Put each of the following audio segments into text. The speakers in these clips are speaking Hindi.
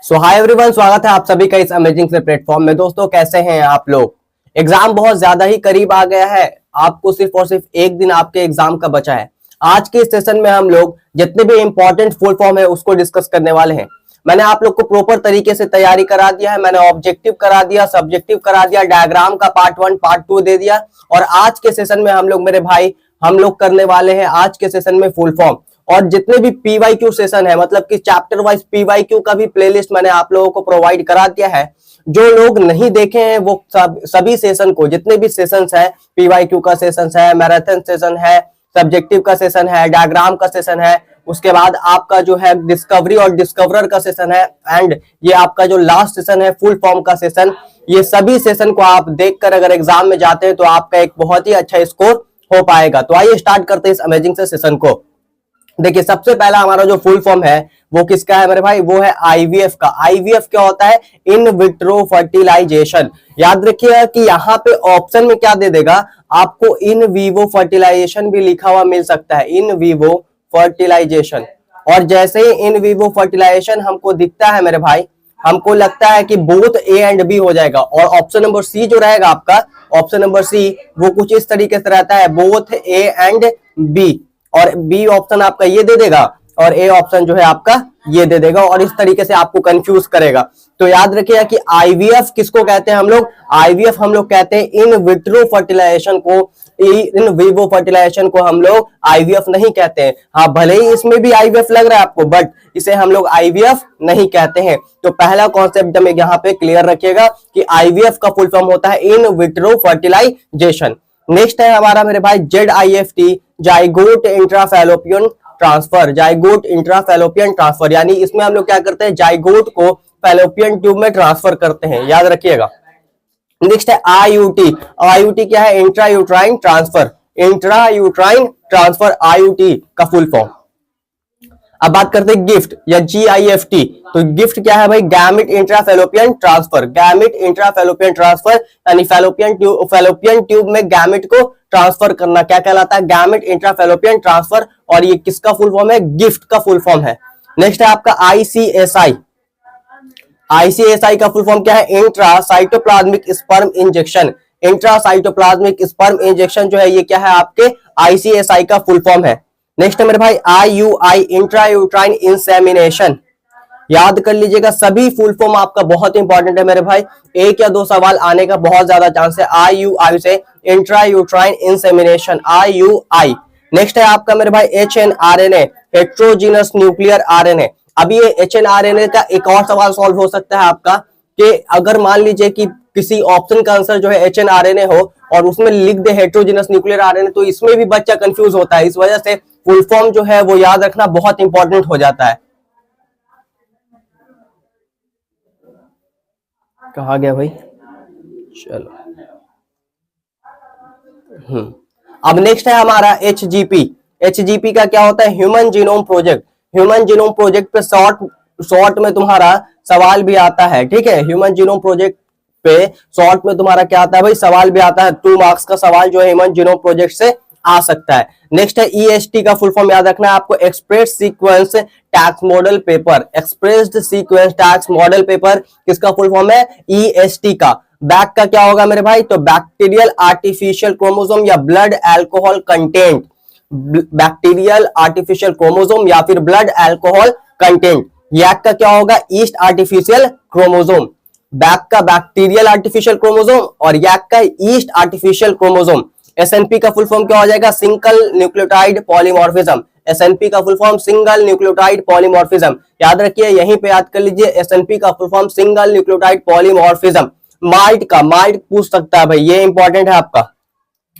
सो हाय एवरीवन, स्वागत है आप सभी का इस अमेजिंग से प्लेटफॉर्म में। दोस्तों कैसे हैं आप लोग। एग्जाम बहुत ज्यादा ही करीब आ गया है। आपको सिर्फ और सिर्फ एक दिन आपके एग्जाम का बचा है। आज के सेशन में हम लोग जितने भी इंपॉर्टेंट फुल फॉर्म है उसको डिस्कस करने वाले हैं। मैंने आप लोग को प्रॉपर तरीके से तैयारी करा दिया है। मैंने ऑब्जेक्टिव करा दिया, सब्जेक्टिव करा दिया, डायग्राम का पार्ट 1 पार्ट 2 दे दिया। और आज के सेशन में हम लोग मेरे भाई हम लोग करने वाले हैं आज के सेशन में फुल फॉर्म। और जितने भी पीवाईक्यू सेशन है, मतलब कि चैप्टर वाइज पीवाईक्यू का भी प्लेलिस्ट मैंने आप लोगों को प्रोवाइड करा दिया है। जो लोग नहीं देखे हैं वो सभी सेशन को, जितने भी सेशंस है, पीवाईक्यू का सेशन है, मैराथन सेशन है, सब्जेक्टिव का सेशन है, डायग्राम का सेशन है, उसके बाद आपका जो है डिस्कवरी और डिस्कवरर का सेशन है, एंड ये आपका जो लास्ट सेशन है फुल फॉर्म का सेशन। ये सभी सेशन को आप देखकर अगर एग्जाम में जाते हैं तो आपका एक बहुत ही अच्छा स्कोर हो पाएगा। तो आइए स्टार्ट करते हैं इस अमेजिंग से सेशन को। देखिए, सबसे पहला हमारा जो फुल फॉर्म है वो किसका है मेरे भाई, वो है आईवीएफ का। आईवीएफ क्या होता है, इन विट्रो फर्टिलाइजेशन। याद रखिएगा कि यहाँ पे ऑप्शन में क्या दे देगा आपको, इन वीवो फर्टिलाइजेशन भी लिखा हुआ मिल सकता है, इन वीवो फर्टिलाइजेशन। और जैसे ही इन वीवो फर्टिलाइजेशन हमको दिखता है मेरे भाई, हमको लगता है कि बोथ ए एंड बी हो जाएगा। और ऑप्शन नंबर सी जो रहेगा आपका, ऑप्शन नंबर सी वो कुछ इस तरीके से रहता है, बोथ ए एंड बी। और बी ऑप्शन आपका ये दे देगा और ए ऑप्शन जो है आपका ये दे देगा, और इस तरीके से आपको कंफ्यूज करेगा। तो याद रखिएगा कि आईवीएफ किसको कहते हैं हम लोग, आईवीएफ हम लोग कहते हैं इन विट्रो फर्टिलाइजेशन को। इन वीवो फर्टिलाइजेशन को हम लोग आईवीएफ नहीं कहते हैं। हाँ, भले ही इसमें भी आईवीएफ लग रहा है आपको, बट इसे हम लोग आईवीएफ नहीं कहते हैं। तो पहला कॉन्सेप्ट हमें यहाँ पे क्लियर रखिएगा कि आईवीएफ का फुल फॉर्म होता है इन विट्रो फर्टिलाइजेशन। नेक्स्ट है हमारा मेरे भाई ZIFT, zygote intrafallopian transfer. Zygote intrafallopian transfer यानी इसमें हम लोग क्या करते हैं, जाइगोट को फैलोपियन ट्यूब में ट्रांसफर करते हैं, याद रखिएगा। नेक्स्ट है IUT। IUT क्या है, intra uterine transfer. Intra uterine transfer IUT का फुल फॉर्म। अब बात करते हैं गिफ्ट या GIFT। तो गिफ्ट क्या है भाई, गैमेट इंट्राफैलोपियन ट्रांसफर। गैमेट इंट्राफैलोपियन ट्रांसफर यानी फैलोपियन ट्यूब में गैमेट को ट्रांसफर करना क्या कहलाता है, गैमेट इंट्राफैलोपियन ट्रांसफर। और ये किसका फुल फॉर्म है, गिफ्ट का फुल फॉर्म है। नेक्स्ट है आपका ICSI। ICSI का फुल फॉर्म क्या है, intra cytoplasmic sperm injection. Intra cytoplasmic sperm injection जो है ये क्या है आपके ICSI का फुल फॉर्म है। नेक्स्ट है मेरे भाई IUI, इंट्रा यूट्राइन इंसेमिनेशन। याद कर लीजिएगा, सभी फुल फॉर्म आपका बहुत इंपॉर्टेंट है मेरे भाई। एक या दो सवाल आने का बहुत ज्यादा चांस है IUI से, intra uterine insemination, IUI। Next है आपका मेरे भाई HNRNA, हेट्रोजीनस न्यूक्लियर RNA। अब ये HNRNA का एक और सवाल सॉल्व हो सकता है आपका, कि अगर मान लीजिए कि किसी ऑप्शन का आंसर जो है HNRNA हो और उसमें लिख दे हेट्रोजीनस न्यूक्लियर RNA, तो इसमें भी बच्चा कंफ्यूज होता है। इस वजह से फुल फॉर्म जो है वो याद रखना बहुत इंपॉर्टेंट हो जाता है। कहा गया भाई, चलो। अब नेक्स्ट है हमारा HGP। HGP का क्या होता है, human genome project. Human genome project पे शॉर्ट में तुम्हारा सवाल भी आता है, ठीक है। ह्यूमन जीनोम प्रोजेक्ट पे शॉर्ट में तुम्हारा क्या आता है भाई, सवाल भी आता है। 2 मार्क्स का सवाल जो है ह्यूमन जीनोम प्रोजेक्ट से आ सकता है। नेक्स्ट है EST का फुल फॉर्म याद रखना है आपको, express sequence tax model paper. Expressed sequence tax model paper किसका फुल फॉर्म है, EST का। बैक का क्या होगा मेरे भाई, तो बैक्टीरियल आर्टिफिशियल क्रोमोसोम या blood alcohol content. Bacterial artificial chromosome या फिर ब्लड अल्कोहल कंटेंट। यैक का क्या होगा, ईस्ट आर्टिफिशियल क्रोमोसोम। बैक का बैक्टीरियल आर्टिफिशियल क्रोमोसोम और यैक का ईस्ट आर्टिफिशियल क्रोमोसोम। SNP का फुल फॉर्म क्या हो जाएगा, सिंगल न्यूक्लियोटाइड पॉलीमॉर्फिज्म। SNP का full form single nucleotide polymorphism. याद रखिए, यहीं पे याद कर लीजिए, SNP का full form single nucleotide polymorphism. Malt का, माल्ट पूछ सकता है भाई, ये इंपॉर्टेंट है आपका।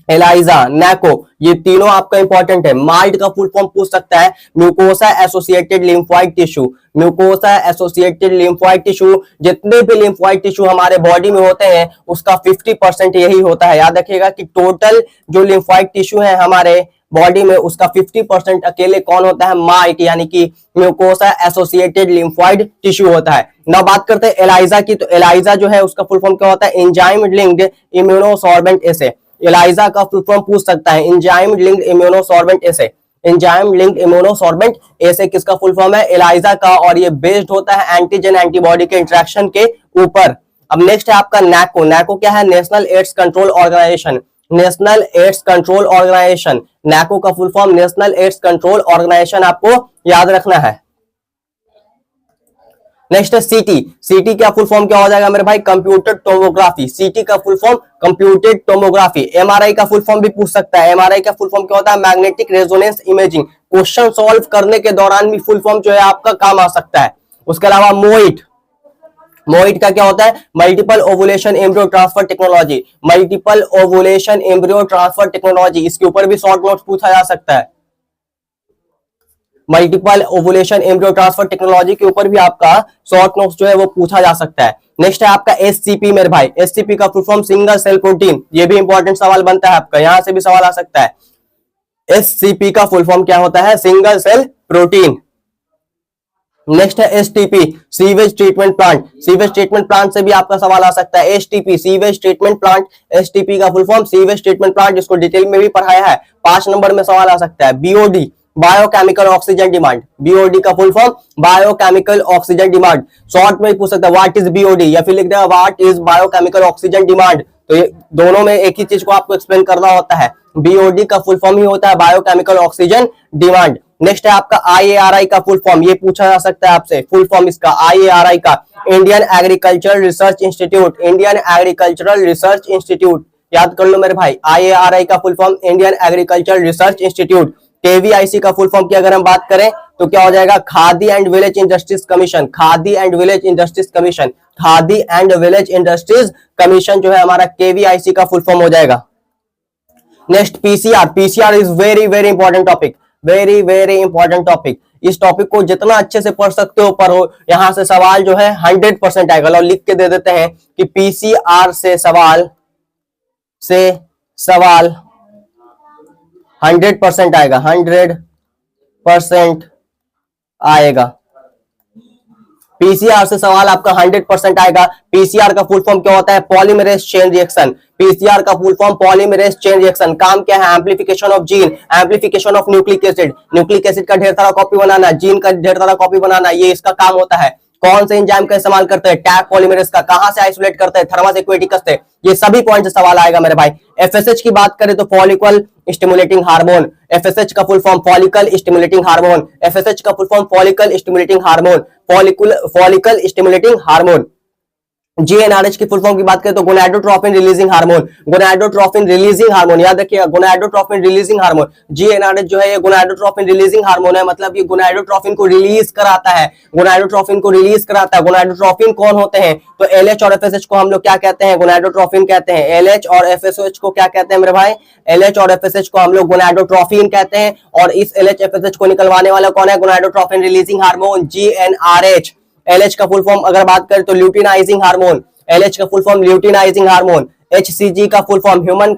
एलाइजा, नैको, ये तीनों आपका इंपॉर्टेंट है। माल्ट का फुल फॉर्म पूछ सकता है, mucosa associated lymphoid tissue. Mucosa associated lymphoid tissue, जितने भी लिम्फोइड टिश्यू हमारे बॉडी में होते हैं उसका 50% यही होता है। याद रखिएगा कि टोटल जो लिम्फोइड टिश्यू है हमारे बॉडी में उसका 50% अकेले कौन होता है, माइट यानी कि म्यूकोसा एसोसिएटेड लिम्फोइड टिश्यू होता है। ना बात करते हैं एलाइजा की, तो एलाइजा जो है उसका फुल फॉर्म क्या होता है, एंजाइम लिंक्ड इम्यूनोसॉर्बेंट एसे। एलाइजा का फुल फॉर्म पूछ सकता है, एंजाइम लिंक्ड इम्यूनोसॉर्बेंट एसे। एंजाइम लिंक्ड इम्यूनोसॉर्बेंट, ऐसे किसका फुल फॉर्म है, एलाइजा का, और ये बेस्ड होता है एंटीजन एंटीबॉडी के इंटरेक्शन के ऊपर। अब नेक्स्ट है आपका नैको। नैको क्या है, national AIDS control organisation, national AIDS control organisation, NACO का full form national AIDS control organisation, आपको याद रखना है। नेक्स्ट है सीटी। सीटी का फुल फॉर्म क्या हो जाएगा मेरे भाई, कंप्यूटेड टोमोग्राफी। सीटी का full form computed tomography. MRI का फुल फॉर्म भी पूछ सकता है, एमआरआई का फुल फॉर्म क्या होता है, magnetic resonance imaging. Question solve करने के दौरान भी फुल फॉर्म जो है आपका काम आ सकता है। उसके अलावा मोइट, मोइट का क्या होता है, multiple ovulation embryo transfer technology, multiple ovulation embryo transfer technology, इसके ऊपर भी शॉर्ट नोट्स पूछा जा सकता है। Multiple ovulation embryo transfer technology के ऊपर भी आपका शॉर्ट नोट्स जो है वो पूछा जा सकता है। नेक्स्ट है आपका एससीपी मेरे भाई। एससीपी का full form single cell protein, ये भी इंपॉर्टेंट सवाल बनता है आपका, यहां से भी सवाल आ सकता है। एससीपी का फुल फॉर्म क्या होता है, सिंगल सेल प्रोटीन। नेक्स्ट है STP, sewage treatment plant. Sewage treatment plant से भी आपका सवाल आ सकता है। STP, sewage treatment plant. STP का full form sewage treatment plant, जिसको डिटेल में भी पढ़ाया है, 5 नंबर में सवाल आ सकता है। BOD, biochemical oxygen demand. BOD का full form biochemical oxygen demand. Short में पूछ सकता है व्हाट इज बीओडी, या फिर लिख देगा what is biochemical oxygen demand. तो ये दोनों में एक ही चीज को आपको एक्सप्लेन करना होता है। बीओडी का फुल फॉर्म ही होता है बायोकेमिकल ऑक्सीजन डिमांड। नेक्स्ट है आपका आईएआरआई का फुल फॉर्म, ये पूछा जा सकता है आपसे, फुल फॉर्म इसका आईएआरआई का, Indian agricultural research institute. Indian agricultural research institute, याद कर लो मेरे भाई, आईएआरआई का full form Indian agricultural research institute. KVIC का फुल फॉर्म की अगर हम बात करें तो क्या हो जाएगा, khadi and village industries commission. Khadi and village industries commission, khadi and village industries commission जो है हमारा केवीआईसी का फुल फॉर्म हो जाएगा। Next PCR. PCR is very very important topic, very very important topic. इस टॉपिक को जितना अच्छे से पढ़ सकते हो पढ़ो, यहां से सवाल जो है 100% आएगा। और लिख के दे देते हैं कि पीसीआर से सवाल 100% आएगा, 100% आएगा। पीसीआर से सवाल आपका 100% आएगा। पीसीआर का फुल फॉर्म क्या होता है, पॉलीमरेज चेन रिएक्शन। पीसीआर का full form polymerase chain reaction. काम क्या है, amplification of gene, amplification of nucleic acid. Nucleic acid का ढेर सारा कॉपी बनाना, जीन का ढेर सारा कॉपी बनाना, ये इसका काम होता है। कौन से एंजाइम का इस्तेमाल करते हैं, टैग पॉलीमरेज का। कहां से आइसोलेट करते हैं, थर्मस एक्वेटिकस से। ये सभी पॉइंट से सवाल आएगा मेरे भाई। एफएसएच की बात करें तो फॉलिकल स्टिमुलेटिंग हार्मोन। एफएसएच का full form follicle stimulating hormone. FSH का full form follicle stimulating hormone, follicle stimulating hormone. GnRH की फुल फॉर्म की बात करें तो gonadotropin releasing hormone. Gonadotropin releasing hormone, याद रखिएगा, गोनाडोट्रोपिन रिलीजिंग हार्मोन। जीएनआरएच जो है ये गोनाडोट्रोपिन रिलीजिंग हार्मोन है, मतलब ये गोनाडोट्रोपिन को रिलीज कराता है, गोनाडोट्रोपिन को रिलीज कराता है। गोनाडोट्रोपिन कौन होते हैं, तो एलएच और एफएसएच को हम लोग क्या कहते हैं, गोनाडोट्रोपिन कहते हैं। एलएच और एफएसएच को क्या कहते हैं मेरे भाई, एलएच और एफएसएच को हम लोग गोनाडोट्रोपिन कहते हैं। और इस एलएच एफएसएच को निकलवाने वाला कौन है, gonadotropin releasing hormone, GnRH. LH का फुल फॉर्म अगर बात करें तो ल्यूटिनाइजिंग हार्मोन। एलएच का full form luteinizing hormone. HCG का full form human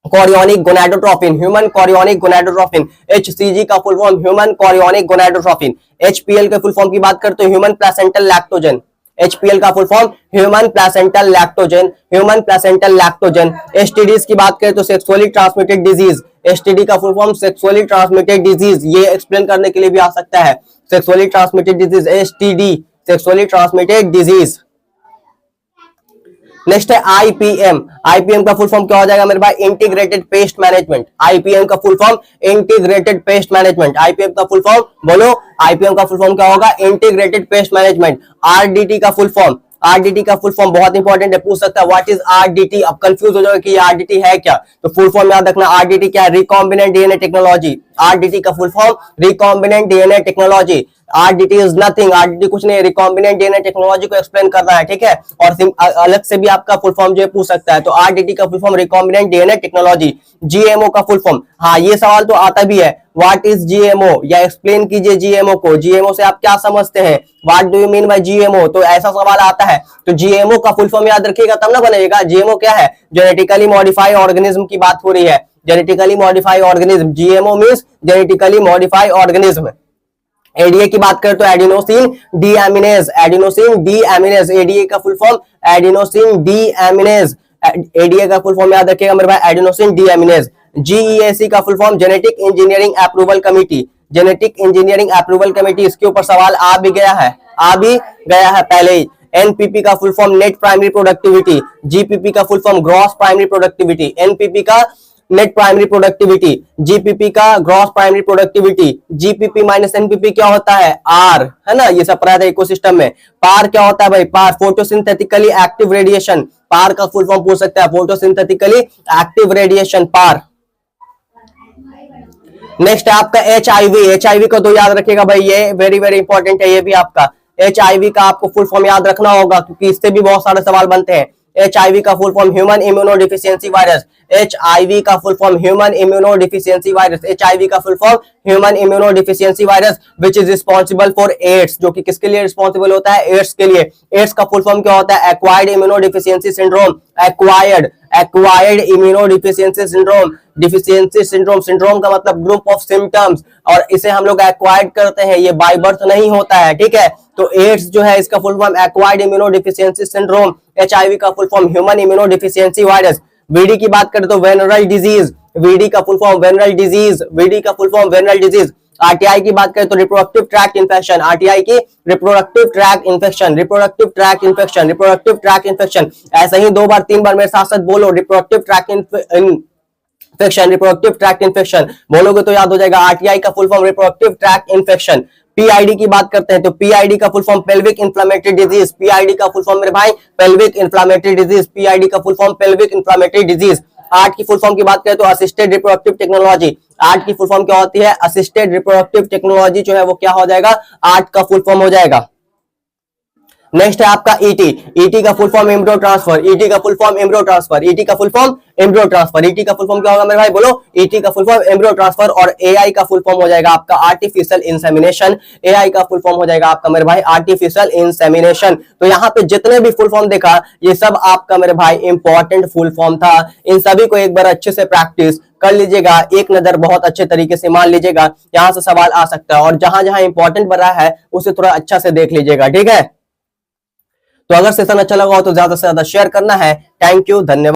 chorionic gonadotropin, human chorionic gonadotropin. HCG का full form human chorionic gonadotropin. HPL के फुल फॉर्म की बात करें तो ह्यूमन प्लेसेंटल लैक्टोजन। एचपीएल का full form human placental lactogen, human placental lactogen. STDs की बात करें तो सेक्सुअली ट्रांसमिटेड डिजीज। एसटीडी का full form sexually transmitted disease, ये एक्सप्लेन करने के लिए भी आ सकता है। Sexually transmitted disease, STD, sexually transmitted disease. Next है आईपीएम। आईपीएम का फुल फॉर्म क्या हो जाएगा मेरे भाई, इंटीग्रेटेड पेस्ट मैनेजमेंट। आईपीएम का full form integrated pest management. IPM का फुल फॉर्म बोलो, आईपीएम का फुल फॉर्म क्या होगा, इंटीग्रेटेड पेस्ट मैनेजमेंट। आरडीटी का फुल फॉर्म, आरडीटी का फुल फॉर्म बहुत इंपॉर्टेंट है, पूछ सकता है व्हाट इज आरडीटी। अब कंफ्यूज हो जाओगे कि आरडीटी है क्या, तो फुल फॉर्म याद रखना, आरडीटी क्या है, रिकॉम्बिनेंट डीएनए टेक्नोलॉजी। आरडीटी का full form recombinant DNA technology. RDT is nothing, RDT कुछ नहीं, रिकॉम्बिनेंट डीएनए टेक्नोलॉजी को एक्सप्लेन कर रहा है, ठीक है। और अलग से भी आपका फुल फॉर्म जो पूछ सकता है, तो आरडीटी का full form recombinant DNA technology. GMO का फुल फॉर्म, हाँ ये सवाल तो आता भी है, व्हाट इज जीएमओ, या एक्सप्लेन कीजिए जीएमओ को। जीएमओ से आप क्या समझते हैं, what do you mean by GMO, तो ऐसा सवाल आता है। तो जीएमओ का फुल फॉर्म याद रखिएगा तब ना बनेगा। जीएमओ क्या है, जेनेटिकली मॉडिफाइड ऑर्गेनिज्म की बात हो रही है, genetically modified organism. GMO means genetically modified organism. ADA की बात करें तो adenosine deaminase, adenosine deaminase. ADA का full form adenosine deaminase. ADA का फुल फॉर्म याद रखिएगा मेरे भाई, एडिनोसिन डीएमिनेज। GEAC का full form genetic engineering approval committee, genetic engineering approval committee, इसके ऊपर सवाल आ भी गया है पहले ही। एनपीपी का full form net primary productivity, GPP का full form gross primary productivity, NPP का नेट प्राइमरी प्रोडक्टिविटी, जीपीपी का gross primary productivity. GPP minus NPP क्या होता है? आर, है ना, ये सब पढ़ा था इकोसिस्टम में। पार क्या होता है भाई? पार फोटोसिंथेटिकली एक्टिव रेडिएशन, पार का फुल फॉर्म पूछ सकता है, फोटोसिंथेटिकली एक्टिव रेडिएशन, पार। नेक्स्ट है आपका HIV, HIV को तो याद रखिएगा भाई, ये वेरी वेरी इंपॉर्टेंट है, ये भी आपका HIV का आपको फुल फॉर्म याद रखना होगा, क्योंकि इससे भी बहुत सारे सवाल बनते हैं। HIV का full form human immunodeficiency virus, HIV का full form human immunodeficiency virus, HIV का full form human immunodeficiency virus which is responsible for AIDS, जो कि किसके लिए रिस्पॉन्सिबल होता है? एड्स के लिए। एड्स का फुल फॉर्म क्या होता है? Acquired immunodeficiency syndrome, acquired immunodeficiency syndrome, deficiency syndrome, syndrome का मतलब ग्रुप ऑफ सिम्टम्स, और इसे हम लोग एक्वायर्ड करते हैं, ये बाय बर्थ नहीं होता है, ठीक है। तो एड्स जो है इसका full form acquired immunodeficiency syndrome, HIV का full form human immunodeficiency virus. VD की बात करें तो वेनरल डिजीज, VD का full form venereal disease, VD का full form venereal disease. RTI की बात करें तो रिप्रोडक्टिव ट्रैक्ट इन्फेक्शन, RTI की reproductive tract infection, reproductive tract infection, reproductive tract infection. ऐसा ही 2 बार 3 बार मेरे साथ साथ बोलो, reproductive tract infection, reproductive tract infection बोलोगे तो याद हो जाएगा। RTI का full form reproductive tract infection. PID की बात करते हैं तो PID का full form pelvic inflammatory disease, PID का फुल फॉर्म मेरे भाई पेल्विक इन्फ्लेमेटरी डिजीज, PID का full form pelvic inflammatory disease. Art की फुल फॉर्म की बात करें तो असिस्टेड रिप्रोडक्टिव टेक्नोलॉजी, आर्ट की फुल फॉर्म क्या होती है? असिस्टेड रिप्रोडक्टिव टेक्नोलॉजी जो है वो क्या हो जाएगा? आर्ट का फुल फॉर्म हो जाएगा। नेक्स्ट है आपका ET का full form embryo transfer, ET का full form embryo transfer, ET का full form embryo transfer, ET का फुल फॉर्म क्या होगा मेरे भाई? बोलो। ET का फुल फॉर्म एम्ब्रियो ट्रांसफर। और AI का फुल फॉर्म हो जाएगा आपका आर्टिफिशियल इंसेमिनेशन, AI का फुल फॉर्म हो जाएगा आपका मेरे भाई आर्टिफिशियल इंसेमिनेशन। तो यहाँ पे जितने भी फुल फॉर्म देखा ये सब आपका मेरे भाई इंपॉर्टेंट फुल फॉर्म था। इन सभी को एक बार अच्छे से प्रैक्टिस कर लीजिएगा, एक नजर बहुत अच्छे तरीके से मान लीजिएगा, यहाँ से सवाल आ सकता है, और जहां जहां इंपॉर्टेंट बन रहा है उसे थोड़ा अच्छा से देख लीजिएगा, ठीक है। तो अगर सेशन अच्छा लगा हो तो ज्यादा से ज्यादा शेयर करना है। थैंक यू, धन्यवाद।